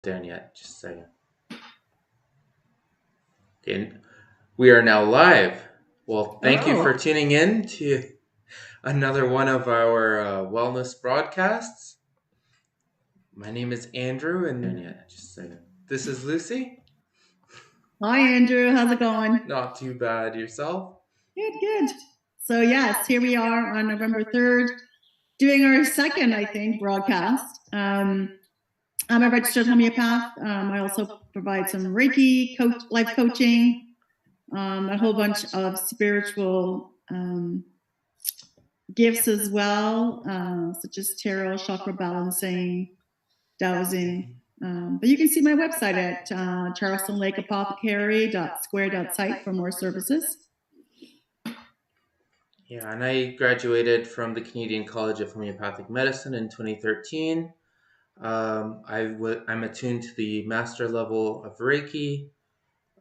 Down yet, just a second. And we are now live. Well, thank you for tuning in to another one of our wellness broadcasts. My name is Andrew, and yet, just a second. This is Lucy. Hi, Andrew. How's it going? Not too bad. Yourself? Good. So, yes, here we are on November 3rd, doing our second, I think, broadcast. I'm a registered homeopath. I also provide some Reiki, life coaching, a whole bunch of spiritual gifts as well, such as tarot, chakra balancing, dowsing. But you can see my website at charlestonlakeapothecary.square.site for more services. Yeah, and I graduated from the Canadian College of Homeopathic Medicine in 2013. I'm attuned to the master level of Reiki,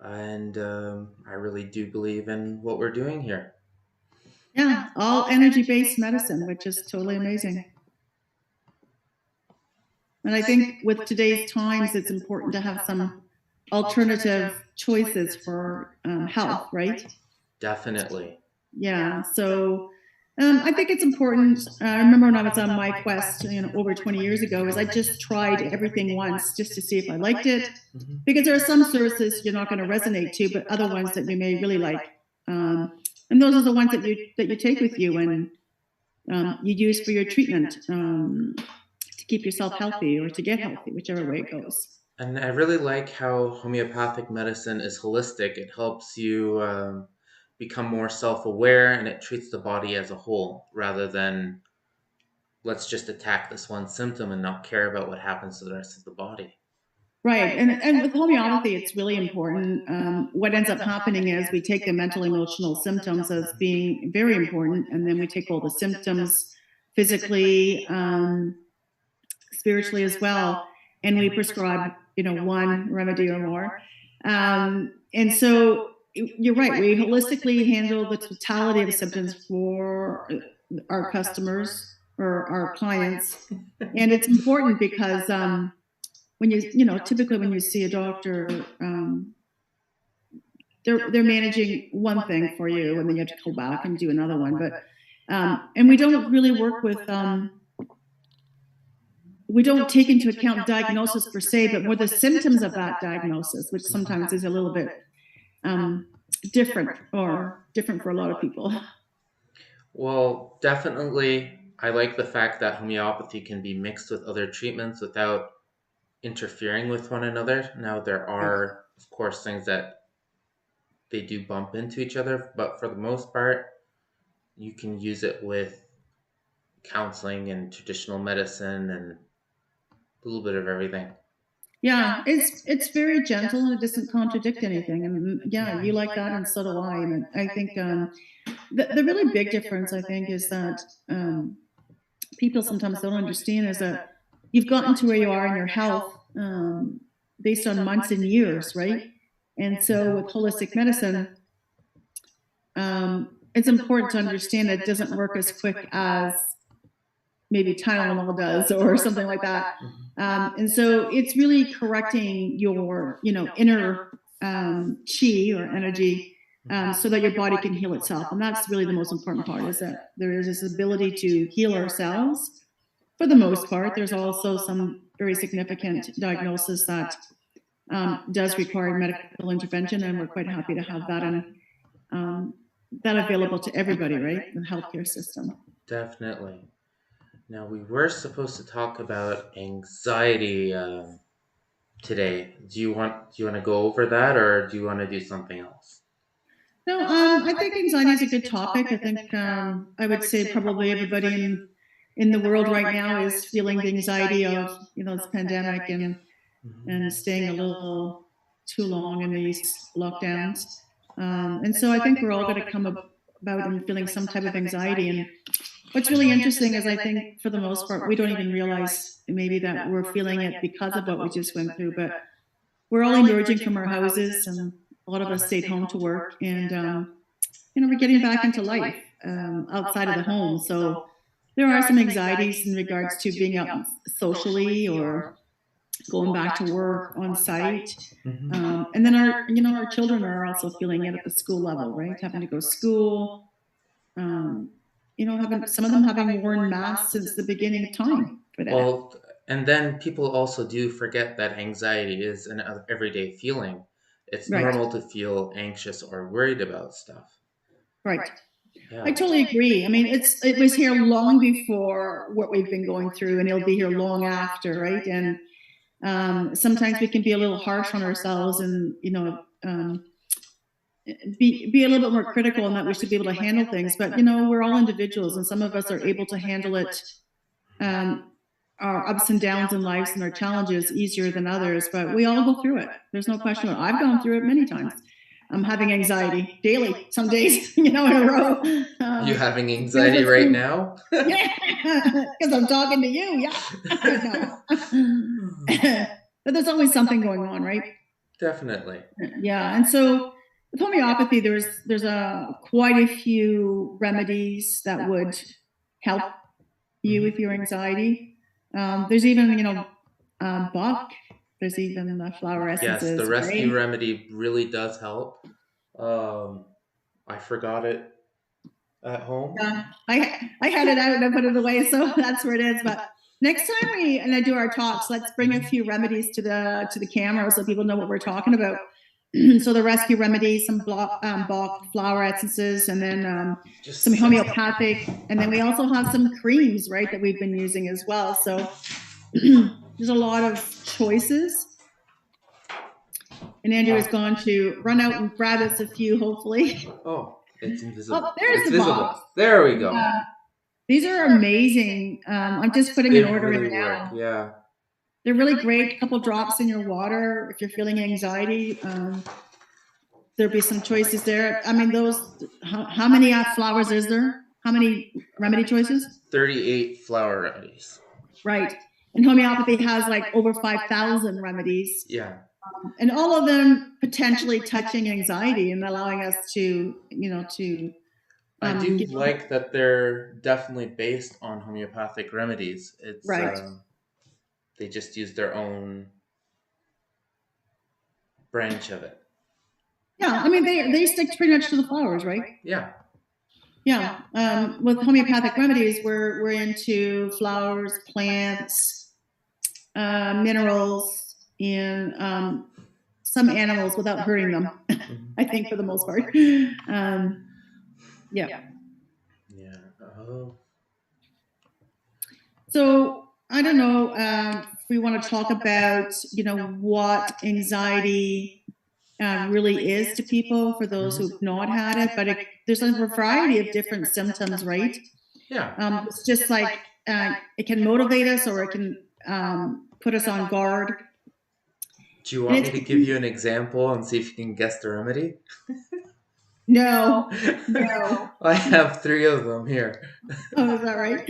and I really do believe in what we're doing here. Yeah, all energy-based medicine, which is totally amazing. And I think with today's times, it's important to have some alternative choices for health, right? Definitely. Yeah. So I think it's important. I remember when I was on my quest, over 20 years ago, is I just tried everything once just to see if I liked it, because there are some services you're not going to resonate to, but other ones that you may really like. And those are the ones that you take with you and you use for your treatment to keep yourself healthy or to get healthy, whichever way it goes. And I really like how homeopathic medicine is holistic. It helps you become more self-aware, and it treats the body as a whole rather than let's just attack this one symptom and not care about what happens to the rest of the body. Right. And with homeopathy, it's really important. What ends up happening is we take the mental, emotional symptoms as being very important, and then we take all the symptoms physically, spiritually as well, and we prescribe, one remedy or more. And so you're right. We holistically handle the totality of symptoms for our customers or our clients, and it's important because when typically when you see a doctor, they're managing one thing for you, and then you have to go back and do another one. But and we don't really work with we don't take into account diagnosis per se, but more the symptoms of that diagnosis, which sometimes is a little bit different for a lot of people. Well, definitely, I like the fact that homeopathy can be mixed with other treatments without interfering with one another. Now, there are, of course, things that they do bump into each other, but for the most part, you can use it with counseling and traditional medicine and a little bit of everything. Yeah, it's very gentle and it doesn't contradict anything. And yeah, you like that, and so do I. And I think the really big difference, I think, is that people sometimes don't understand is that you've gotten to where you are in your health based on months and years, right? And so with holistic medicine, it's important to understand that it doesn't work as quick as maybe Tylenol does or something like that. And so it's really correcting your, inner chi or energy so that your body can heal itself. And that's really the most important part, is that there is this ability to heal ourselves for the most part. There's also some very significant diagnosis that does require medical intervention, and we're quite happy to have that and that available to everybody, right? The healthcare system. Definitely. Now, we were supposed to talk about anxiety today. Do you want to go over that, or do you want to do something else? No, I think anxiety is a good topic. I think I would say probably everybody in the world right now is feeling the anxiety of this pandemic and staying a little too long in these lockdowns. And so I think we're all going to come about and feeling some type of anxiety. And what's really interesting is I think for the most part we don't even realize maybe that we're feeling it because of what we just went through. But we're all emerging from our houses, and a lot of us stayed home to work, and we're getting back into life outside of the home. So there are some anxieties in regards to being out socially or going back to work on site. Hmm. And then our children are also feeling it at the school level, right? Having to go to school, um, having some of them having worn masks since the beginning of time for that. Well, and then people also do forget that anxiety is an everyday feeling. It's Right, normal to feel anxious or worried about stuff. right. I Yeah. totally agree. I mean, it was here long before what we've been going through, and it'll be here long after, right? And sometimes we can be a little harsh on ourselves, and be a little bit more critical, and that we should be able to handle things. But we're all individuals, and some of us are able to handle it, um, our ups and downs in lives and our challenges easier than others. But we all go through it. There's no question. I've gone through it many times. I'm having anxiety daily, some days, in a row. You Um, having because anxiety it's right been, now? yeah, because I'm talking to you. Yeah, no. But there's always something going on, right? Definitely. Yeah, and so with homeopathy, there's a quite a few remedies that would help you with your anxiety. There's even Bach. There's even the flower Yes, the essences, rescue right? remedy really does help. Um, I forgot it at home. I had it out and I put it away, so that's where it is. But next time I do our talks, let's bring a few remedies to the camera so people know what we're talking about. So the rescue remedies, some Bach flower essences, and then some Just homeopathic, and then we also have some creams, right, that we've been using as well. So there's a lot of choices. And Andrew is going to run out and grab us a few, hopefully. Oh, it's Oh, invisible. there's It's the box. visible. There we go. Yeah, these are amazing. I'm just putting They an order in really work. now. Yeah. They're really great. A couple drops in your water if you're feeling anxiety. There'll be some choices there. I mean, those. How many flowers is there? How many remedy choices? 38 flower remedies. Right. And homeopathy has like over 5,000 remedies, Yeah. and all of them potentially touching anxiety and allowing us to I do get like that they're definitely based on homeopathic remedies. It's right. they just use their own branch of it. Yeah, I mean they stick pretty much to the flowers, right? Yeah. Yeah. With homeopathic remedies, we're into flowers, plants, minerals, and some animals without hurting them. I think for the most part. Yeah. Yeah. Oh. So I don't know if we want to talk about what anxiety really is to people for those who've not had it, but there's a variety of different symptoms, right? Yeah. It's just like it can motivate us or it can put us on guard. Do you And want me to give you an example and see if you can guess the remedy? no, no. I have three of them here. Oh, is that right?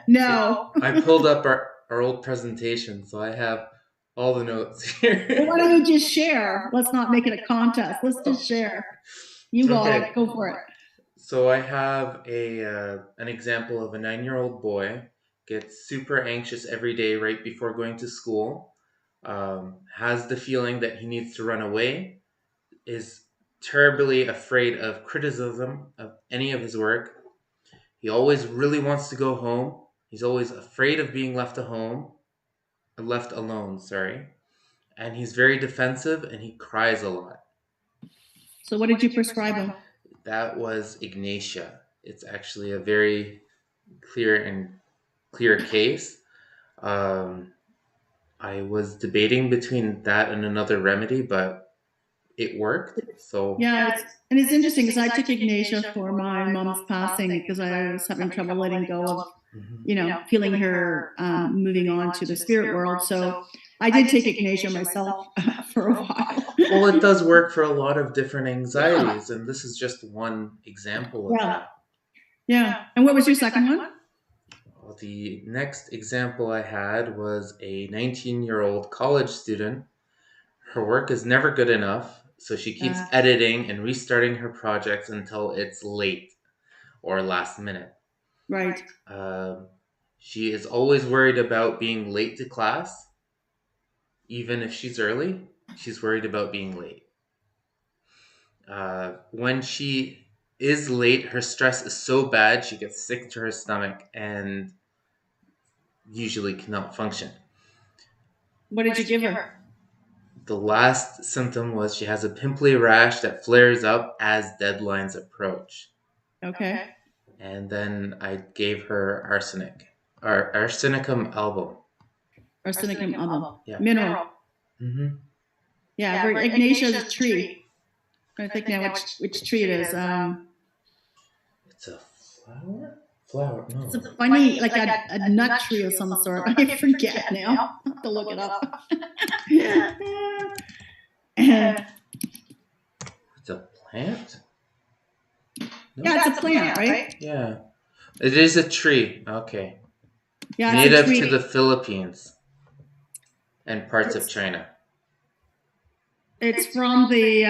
No. I pulled up our old presentation, so I have all the notes here. Well, why don't you just share? Let's not make it a contest. Let's just share. You got Okay. it. Go for it. So I have an example of a 9-year-old boy gets super anxious every day right before going to school, has the feeling that he needs to run away, is terribly afraid of criticism of any of his work. He always really wants to go home. He's always afraid of being left alone, sorry. And he's very defensive and he cries a lot. So, what did you prescribe him? That was Ignatia. It's actually a very clear case. Um, I was debating between that and another remedy, but it worked. So Yeah, and it's interesting because I took Ignatia for my mom's passing because I was having trouble letting go of, mhm. feeling her moving on to the spirit world. So I did take Ignatia myself for a while. Well, it does work for a lot of different Yeah, anxieties, and this is just one example of yeah, that. yeah. And what was your second one? Well, the next example I had was a 19-year-old college student. Her work is never good enough, so she keeps Uh, editing and restarting her projects until it's late or last minute. right. Um, She is always worried about being late to class. Even if she's early, she's worried about being late. When she is late, her stress is so bad she gets sick to her stomach and usually cannot function. What did you give her? The last symptom was she has a pimply rash that flares up as deadlines approach. Okay. And then I gave her arsenicum album. Arsenicum album. Yeah. Mineral. Mm-hmm. Yeah, very Ignatia is a tree. I think now which tree it is. It's a flower? Flower, no. It's a funny, like a nut tree of some sort. I forget now. I'll have to look it up. And It's a plant? No? yeah, it's a plant, right? Yeah. It is a tree. Okay. Yeah, Native to the Philippines and parts of China. It's from the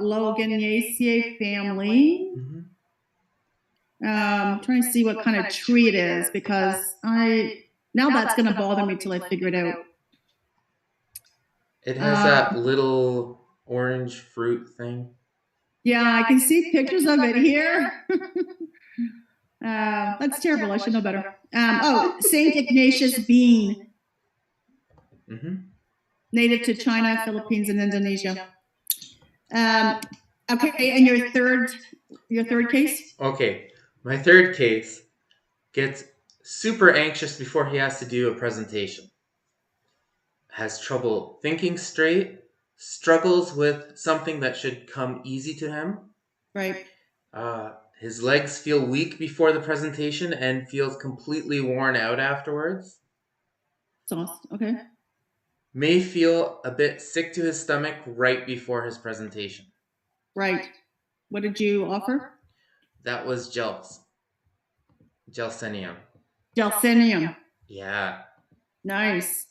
Loganaceae family. Mm-hmm. I'm trying to see what kind of tree it is because now that's going to bother me till I figure it out. It has that little orange fruit thing. Yeah, I can see pictures of it here. That's terrible. I should know better. Saint Ignatius bean. Mm-hmm. Native to China, Philippines, and Indonesia. Okay, and your third case? Okay, my third case gets super anxious before he has to do a presentation. Has trouble thinking straight, struggles with something that should come easy to him. Right. His legs feel weak before the presentation and feels completely worn out afterwards. Sauce. Okay. May feel a bit sick to his stomach right before his presentation. Right. What did you offer? That was gels. Gelsenium. Gelsenium. Yeah. Nice.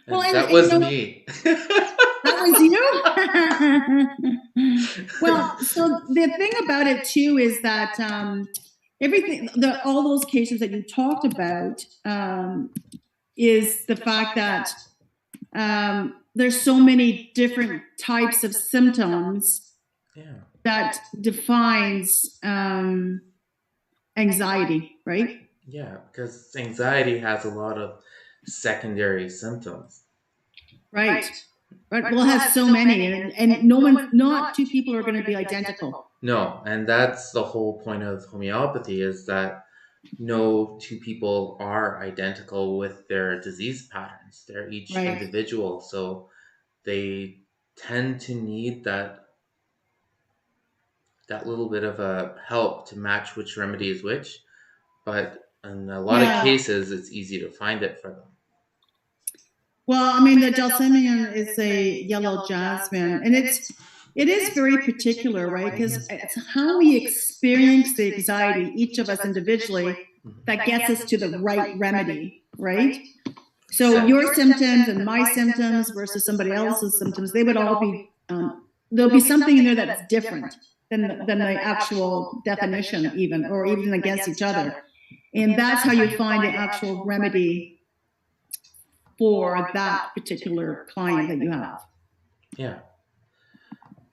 Well, that was me. That was you? Well, so the thing about it too is that all those cases that you talked about is the fact that there's so many different types of symptoms that defines anxiety, right? Yeah, because anxiety has a lot of secondary symptoms. Right. Right. Well, it has so many, and not two people are going to be identical. No, and that's the whole point of homeopathy is that no two people are identical with their disease patterns. They're each individual, so they tend to need that little bit of a help to match which remedy is which. But in a lot of cases, it's easy to find it for them. Well, I mean, the Gelsemium is a yellow jasmine, and it is very particular, right? Because it's how we experience the anxiety, each of us individually, that gets us to the right remedy, right? So your symptoms and my symptoms versus somebody else's symptoms, they would all be, there'll be something in there that's different than the actual definition even, or even against each other. And that's how you find the actual remedy for that particular client that you have. Yeah.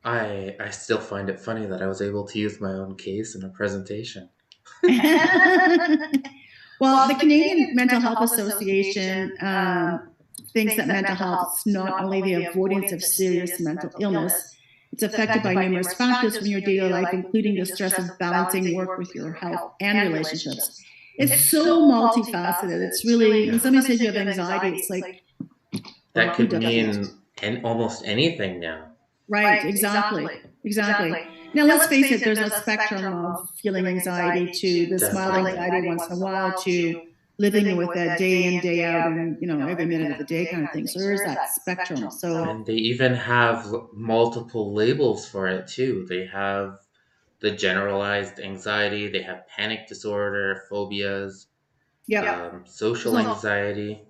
I still find it funny that I was able to use my own case in a presentation. Well, the Canadian Mental Health Association thinks that mental health is not only the avoidance of serious mental illness, it's affected by numerous factors from your daily life, including the stress of balancing work with your health and relationships. It's so multifaceted. It's really, when somebody says you have anxiety, it's like... That could mean almost anything now. Right, exactly. Now, let's face it, there's a spectrum of feeling anxiety to this mild anxiety once in a while to living with that day in, day out, and, every minute of the day kind of thing. So there's that spectrum. And they even have multiple labels for it, too. They have the generalized anxiety, they have panic disorder, phobias, social anxiety,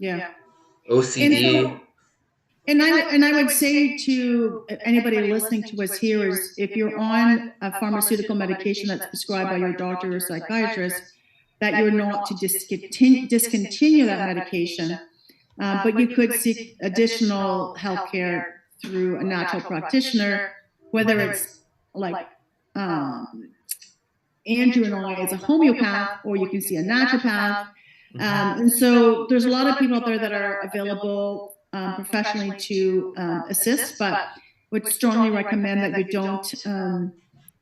OCD. And I would say to anybody listening to us here is if you're on a pharmaceutical medication that's prescribed by your doctor or psychiatrist, that you're not to discontinue that medication, but you could seek additional health care through a natural practitioner, whether it's like Andrew and I as a homeopath, or you can see a naturopath. And so there's a lot of people out there that are available professionally to assist, but would strongly recommend that you don't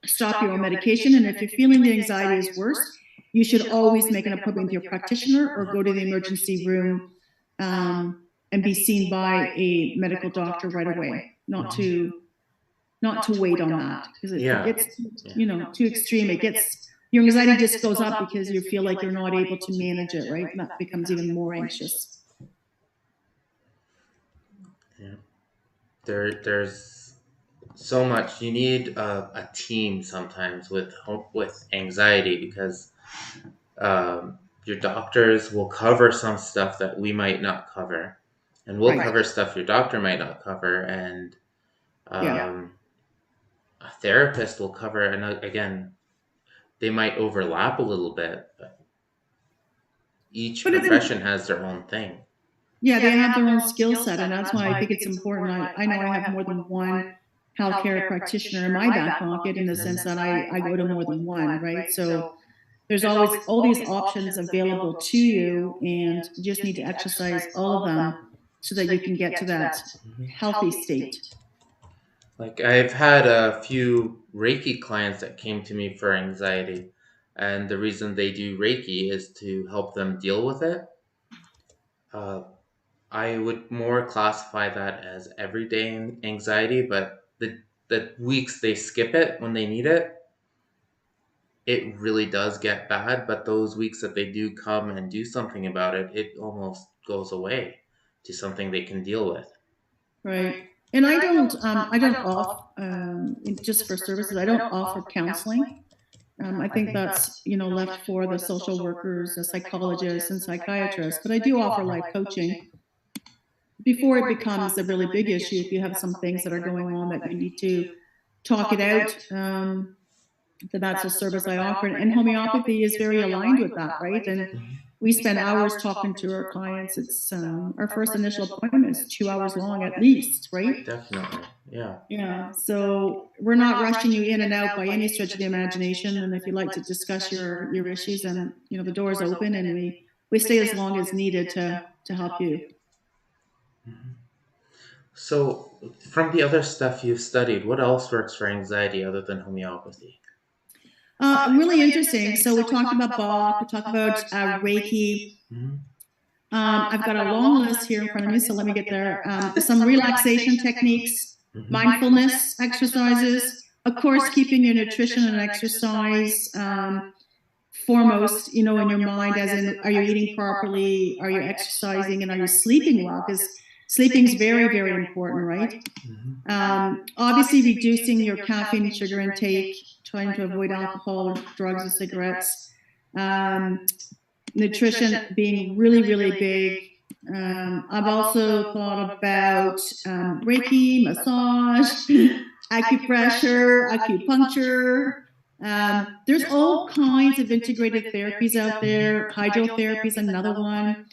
stop your own medication. And if you're feeling the anxiety is worse, you should always make an appointment with your practitioner or go to the emergency room and be seen by a medical doctor right away, not to wait on that, because it gets too extreme. It gets, your anxiety just goes up because you feel like you're not able to manage it, right? And that becomes even more anxious. Yeah. There's so much. You need a team sometimes with anxiety, because your doctors will cover some stuff that we might not cover, and we'll cover stuff your doctor might not cover, and a therapist will cover, and again, they might overlap a little bit, but each profession has their own thing. Yeah, they have their own skill set, and that's why I think it's important. I know I have more than one healthcare practitioner in my back pocket, in the sense that I go to more than one, right? So there's always all these options available to you, and you just need to exercise all of them so that you can get to that healthy state. Like, I've had a few Reiki clients that came to me for anxiety, and the reason they do Reiki is to help them deal with it. I would more classify that as everyday anxiety, but the weeks they skip it when they need it, it really does get bad. But those weeks that they do come and do something about it, it almost goes away to something they can deal with. Right. And I don't offer, just for services, I don't offer counseling. I think that's, left for the social workers, the psychologists and psychiatrists, but I do offer life coaching before it becomes a really big issue. If you have some things that are going on that you need to talk it out, that's a service I offer. And homeopathy is very aligned with that, right? And we spend hours talking to our clients. It's our first initial appointment is 2 hours long at least, right? Definitely, yeah. Yeah. So we're not rushing you in and out by any stretch of the imagination. And if you'd like to discuss your issues, then the door's open, and we stay as long as needed to help you. So, from the other stuff you've studied, what else works for anxiety other than homeopathy? Really interesting. So we talked about Bach, we talked about Reiki. I've got a long list here in front of me, so let me get there. Some relaxation techniques, mindfulness exercises, of course, keeping your nutrition and exercise foremost, in your mind, as in, are you eating properly? Are you exercising? And are you sleeping well? Because sleeping is very, very important, right? Obviously, reducing your caffeine and sugar intake, trying to avoid alcohol, drugs, and cigarettes. Nutrition being really, really big. I've also thought about Reiki, massage, acupressure, acupuncture. There's all kinds of integrated therapies out there. Hydrotherapy is another one.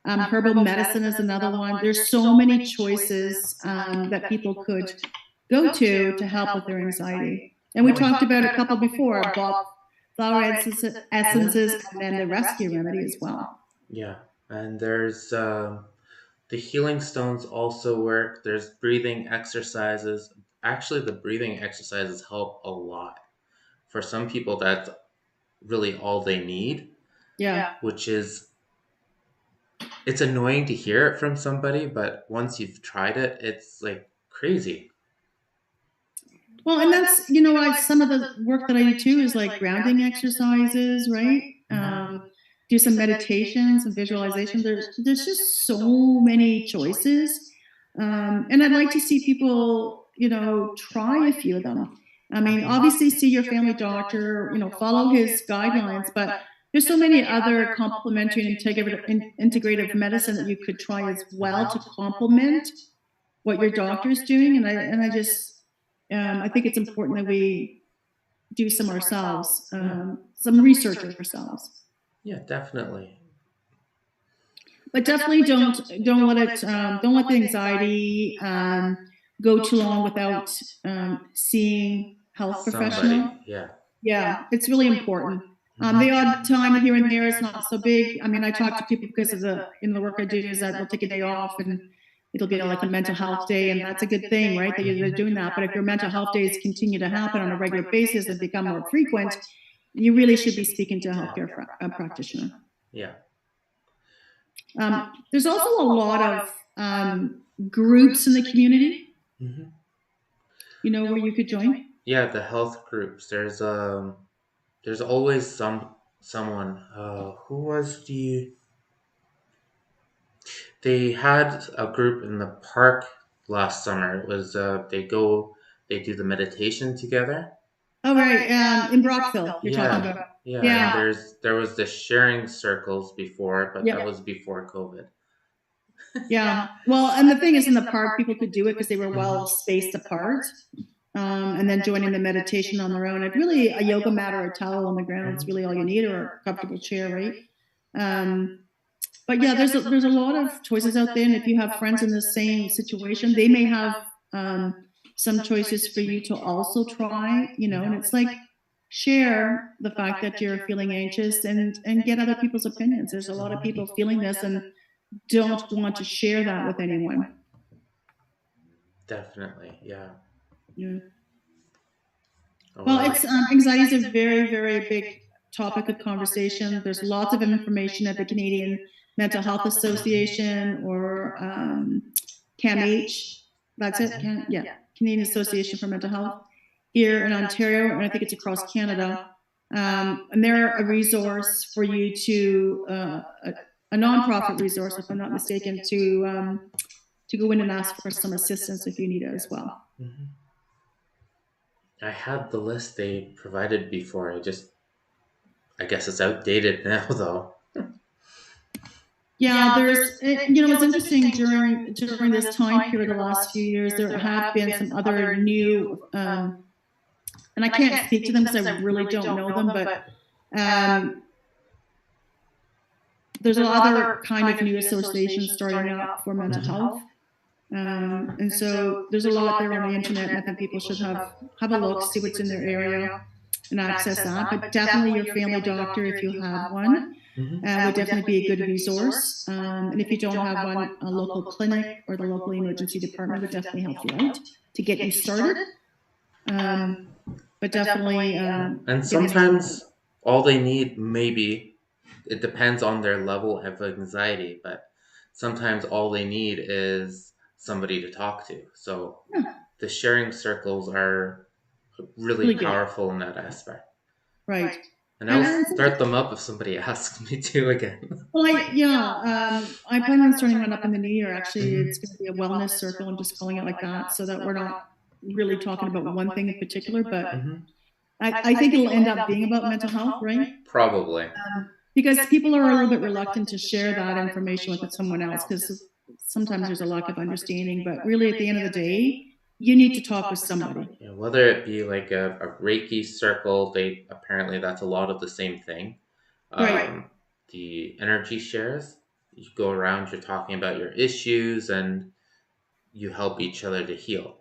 Herbal medicine is another one. There's so many choices that people could go to help with their anxiety. And we talked about a couple before, flower essences, and then the rescue remedy as well. Yeah, and there's the healing stones also work. There's breathing exercises. Actually, the breathing exercises help a lot. For some people, that's really all they need. Yeah. Which is, it's annoying to hear it from somebody, but once you've tried it, it's like crazy. Well, and that's, some of the work that I do too is like grounding exercises, right? Do some meditations and visualization. There's just so many choices. And I'd like to see people, try a few of them. I mean, obviously see your family doctor, follow his guidelines, but there's so many other complementary and integrative medicine that you could try as well to complement what your doctor's doing. And I just, I think it's important that we do some ourselves, some research ourselves. Yeah, definitely. But definitely don't let the anxiety go too long without seeing health professional. Somebody, yeah. Yeah, it's really important. The Mhm. odd time here and there is not so big. I mean, I talk to people because of the work I do is that they'll take a day off and it'll be like a mental health day, and that's a good thing, right? That they're doing that. But if your mental health days continue to happen on a regular basis and become more frequent, you really should be speaking to a Yeah. healthcare practitioner. Yeah. There's also a lot of groups in the community, Hmm. where you could join. Yeah, the health groups. There's always someone. Who was the? They had a group in the park last summer. It was they do the meditation together. Oh, right. In Brockville, you're talking Yeah, about. yeah, and Yeah. there was the sharing circles before, but that Yep. was before COVID. Yeah. Well, and the thing is, in the park, people could do it because they were well Mhm. spaced apart. And then joining the meditation on their own. It really a yoga mat or a towel on the ground is Mhm. really all you need, or a comfortable chair, right? Um, but yeah, there's a lot of choices out there, and if you have friends in the same situation, they may have um, some choices for you to also try. And it's like share the fact that you're feeling anxious and get other people's opinions. There's a lot of people feeling this and don't want to share that with anyone. Definitely, yeah. Yeah. Oh, Well, well. it's anxiety is a very, very big topic of conversation. There's lots of information at the Canadian Mental Health Association or CAMH. That's it. Yeah, Canadian Association for Mental Health here in Ontario, and I think it's across Canada. And they're a resource for you to a nonprofit resource, if I'm not mistaken, to go in and ask for some assistance if you need it as well. Mhm. I had the list they provided before. I guess it's outdated now, though. Yeah, it's interesting during this time period, the last few years, there have been some other new, and I can't speak to them because I really don't know them, but there's a lot of other kind of new associations starting up for mental health. And so there's a lot there on the internet, and I think people should have a look, see what's in their area, and access that. But definitely your family doctor, if you have one, Mhm. would definitely be a good resource. And if you don't have one, a local clinic or the local emergency department would definitely help you out to get you started. But definitely And getting started. sometimes all they need, maybe, it depends on their level of anxiety, but sometimes all they need is somebody to talk to. So Yeah, the sharing circles are really really good. powerful in that aspect. Right. And I'll And start them up if somebody asks me to again. well, I plan on starting one up in the new year. Actually, it's going Mhm. to be a wellness circle and just calling it like that, so that we're not really talking about one thing in particular. But Mhm. I think it'll end up being about mental health, right? Probably. Because people are a little bit reluctant to share that information with someone else because sometimes there's a lack of understanding. But really, at the end of the day, you need to talk with somebody. Yeah, whether it be like a Reiki circle, they apparently that's a lot of the same thing. Right. The energy shares, you go around, you're talking about your issues, and you help each other to heal,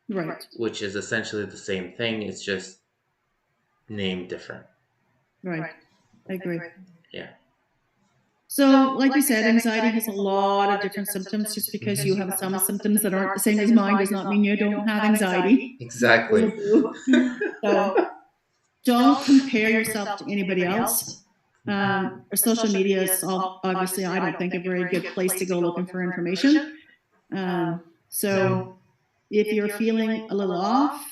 Right. which is essentially the same thing. It's just named different. Right. I agree. Yeah. So, like we said, anxiety has a lot of different symptoms. Just because you have some symptoms that aren't the same as mine does not mean you don't have anxiety. We all Exactly. do. So, don't compare yourself to anybody else. Or social media is obviously, I don't think, a very good place to go looking for information. So, if you're feeling a little off,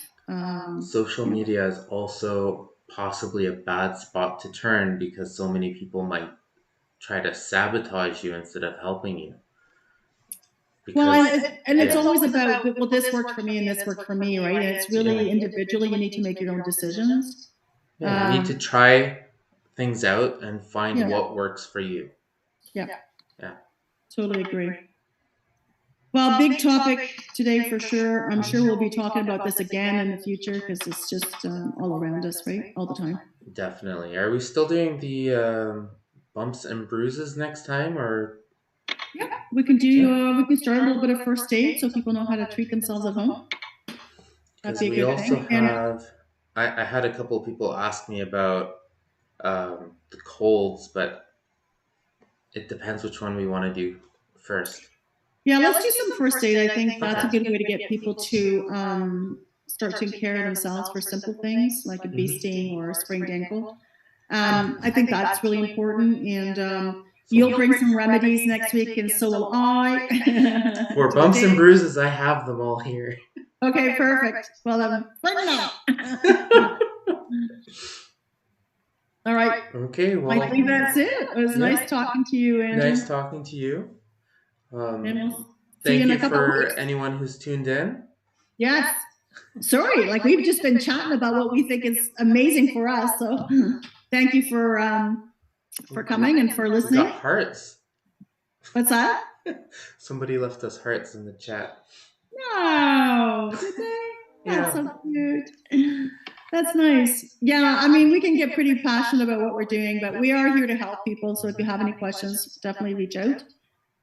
Social you know, media is also possibly a bad spot to turn because so many people might try to sabotage you instead of helping you. well, Because, and it's yeah. always about, well, this worked for me and this worked for me, right? And it's really individually. You need to make your own decisions. Yeah, you need to try things out and find Yeah, what works for you. yeah, Yeah. totally agree. Well, big topic today for sure. I'm sure we'll be talking about this again in the future because it's just all around us, right? All the time. Definitely. Are we still doing bumps and bruises next time, or Yeah, we can start a little bit of first aid so people know how to treat themselves at home. That'd because be a we good also thing. And have. I had a couple of people ask me about the colds, but it depends which one we want to do first. yeah, let's do some first aid. I think that's a Okay. good way to get people to start taking care of themselves for simple things like a bee sting or a sprained ankle. I think that's really important. And you'll bring some remedies next week, and so will I. For bumps and bruises, I have them all here. Okay, perfect. Well, then, bring them out. All right. Okay, well, I think that's it. It was nice talking to you, Andrew. Nice talking to you. And we'll see you Thank in you a couple of for weeks. anyone who's tuned in. Yes. Sorry, like we've just been chatting about what we think is amazing for us. So thank you for coming and for We listening. got hearts. What's that? Somebody left us hearts in the chat. No, did they? Yeah. That's so cute. That's nice. Yeah, I mean, we can get pretty passionate about what we're doing, but we are here to help people. So if you have any questions, definitely reach out.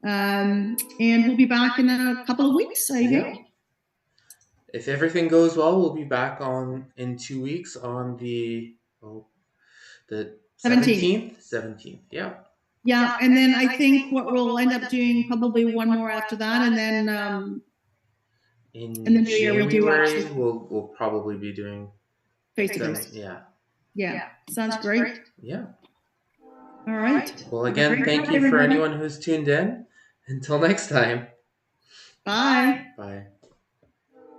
And we'll be back in a couple of weeks, I think. If everything goes well, we'll be back in 2 weeks on the 17th. 17th. Yeah. Yeah, and then I think what we'll end up doing probably one more after that, and then in the new year we do January, we'll probably be doing face to face. Yeah. Sounds great. Yeah. All right. Well, again, thank you for anyone who's tuned in. Until next time. Bye. Bye.